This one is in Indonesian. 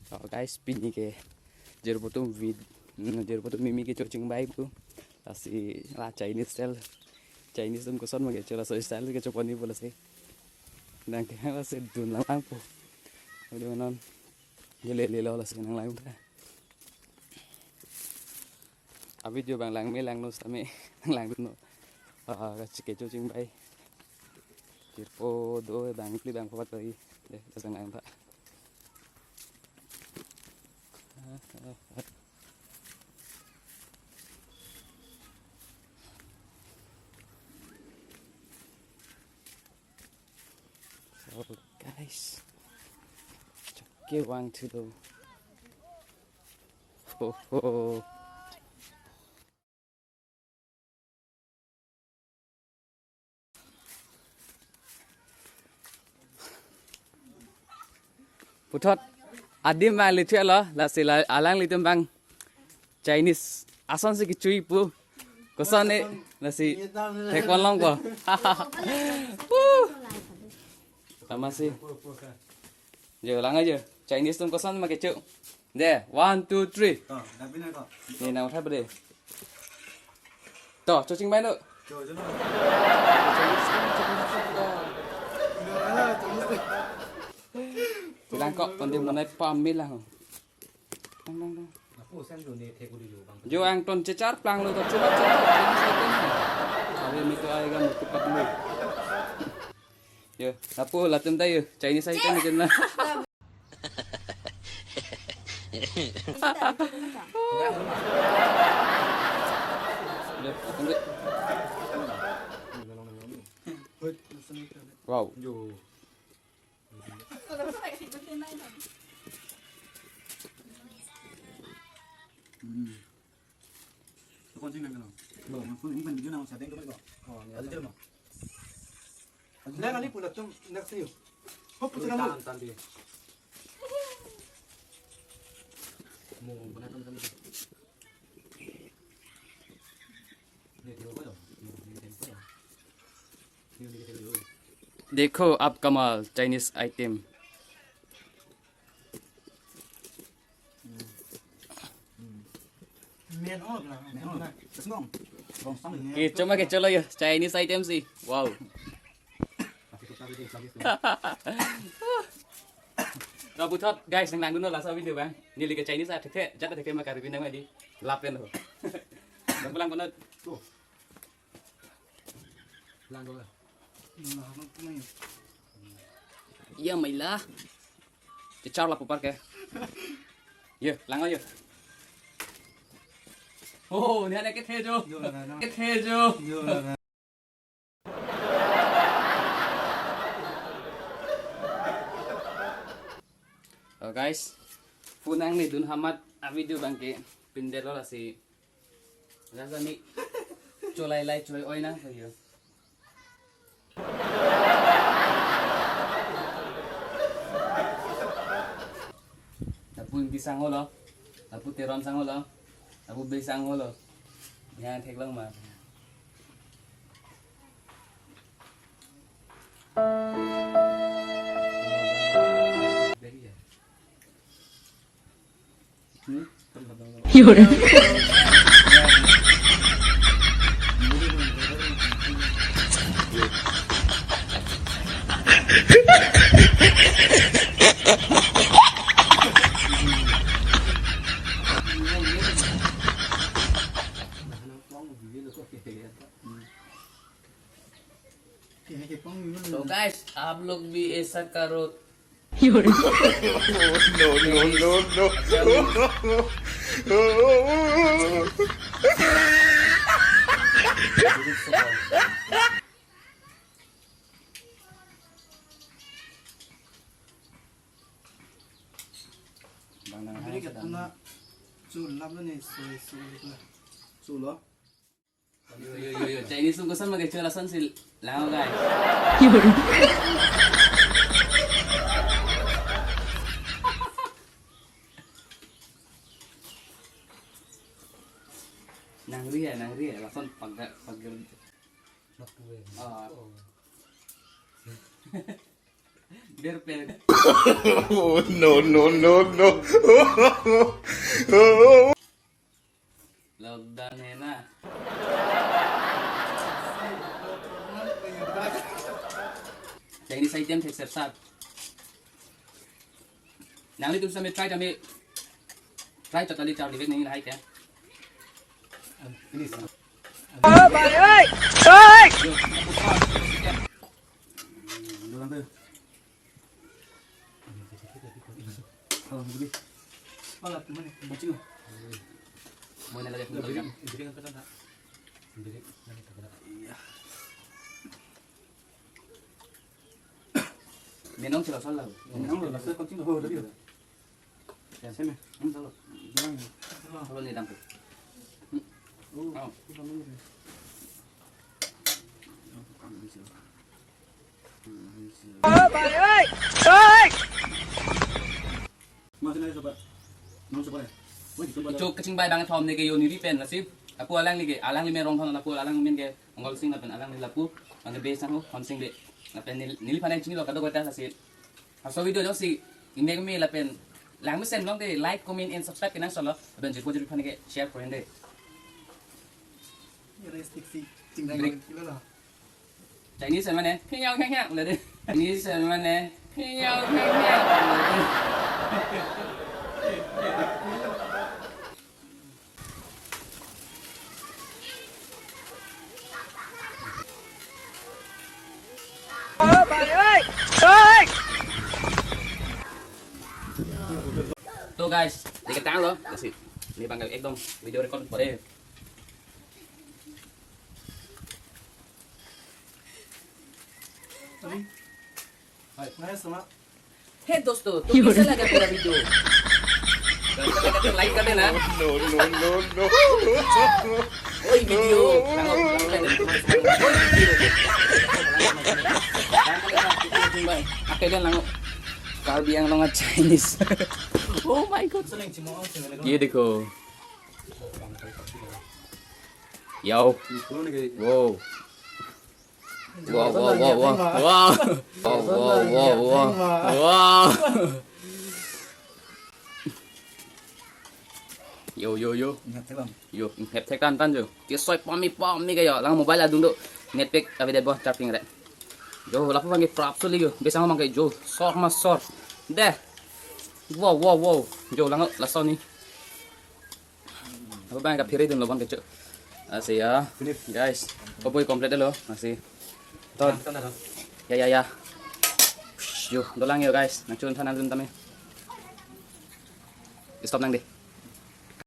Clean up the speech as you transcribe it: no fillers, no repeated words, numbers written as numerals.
Guys, pini ke jer potom mimi ke cocing baik bu asi la Chinese style Chinese tum koson mage chora so style ke choponi bola se nang ke la se dun lang po udah non le lo la se nang lang ta abi jo bang lang me lang no same nang lang no ke cocing baik jer po do bang pli bang pat lagi deh sang lang ta. So guys, get one to the Putot adim bang lihat lo, lah alang lihat bang Chinese asan sih kicui pu, kosan ni nasi tekwan long ko, sama sih, giờ lang aja Chinese tum kosan mà cái chữ, deh 1 2 3, ni nào thay berde, toh cocing baik tu. Bilang kok penting mengenai pamil lah. Jo ang ton cecar plang lo coba. Ada mito ay ga mutipat mo. Yo, tapo latem tayo. Chinese ay kan dyan na. Wow. con chinh này cái nào, phương những phần như nào xả tên các bạn gọi, ở dưới mà, đây là đi phụ đặc trong đặc siêu, hấp cho nó tan đi, mù bên này trong देखो अब कमाल Chinese item. Cuma kecil lah ya Chinese item sih. Wow. Rồi Putot guys đang đúng là sao video bang. Ni lihat Chinese à thế, chắc là thế mà karbi nang đi. Lap lên rồi. Đừng có lang con ơi. lang rồi. Iya mày lah. Cecar lah pupar ke. Iya, lang aja. Oh, ni ada cái thế chưa? Cái thế chưa? Guys, punang ni dun hamat video bangke pindah lo lah si. Rasa ni colai oi na saya. Tapu pisang lo, tapu teron sang lo. Aku beli sang lo, nhà thiệt lắm mà. So guys, आप लोग भी ऐसा करो. Jadi kita nak sulap ni, sulap. Yo, Chinese tuh kesan pakai celasan sih, lang guys. Nangri ya, langsung pagar. Biar pede. Oh, no, no, no, no. Lockdown na. Chinese item थे सर साथ. नांगली तुम समय try totally चाव लिवेक नहीं रहा क्या? Finish. Doon tayo. Oh, sige. Palat mo ni. Bacino. Mau nilai aku dulu. Ibigay ka pa ta. Ibigay na kita pala. Iya. Menong sila soal lah. Ang lo, nasa continue ho dali. Ya, Seme. Ang talo. Dilang. kalau ni dampu. Oh. Masih na sobat. Nang sobat. Woi, sobat. Itu kecing bay banget Tom ni ke Yoni Ripen nasib. Aku alang ni ke alang ni merong thon aku alang min ke angol sing lapen alang ni lapu. Ang base ang hon sing be. Lapen nili panai chingi lo kado kota nasib. So video jo si imeg me lapen lang sen long de like comment and subscribe ke nang solo. Ben je ko je panai ke share for hende. Ini stick si. Tinggal kilo lah. Chinese sama ne. Phi nhau khác khác là đi. Chinese sama ne. Phi nhau khác khác là đi. Tuh guys, dikit tangan loh, kasih. Ini panggil ek dong, video record boleh. Tadi. Hai, nice sama. Hey दोस्तों, तुम कैसा लगा मेरा video? Like कर देना. No, no, no, no. Oi video, Akhirnya lango. Karbi yang longat Chinese. Oh my god. Seneng cimo. Iya deh ko. Yo. Wow. Wow, wow, wow, wow. Wow. Wow, wow, wow, wow. Wow. Yo, yo, yo. Ingat bang. Yo, hẹp thế tan tan rồi. Tiếc xoay pom mi cái giờ, lang mobile là đúng độ. Netpick available charging đấy. Yo, lapu panggil prap suli yo. Biasa ngomong kayak yo, sor mas sor. Deh. Wow, wow, wow. Yo, lang lasaw ni. Apa bang kapiri dun loban kecil. Asih ya, guys. Popoy complete lo, asih. Ton. Ya, ya, ya. Yo, dolang yo guys. Nagchun tanan dun kami. Stop lang deh.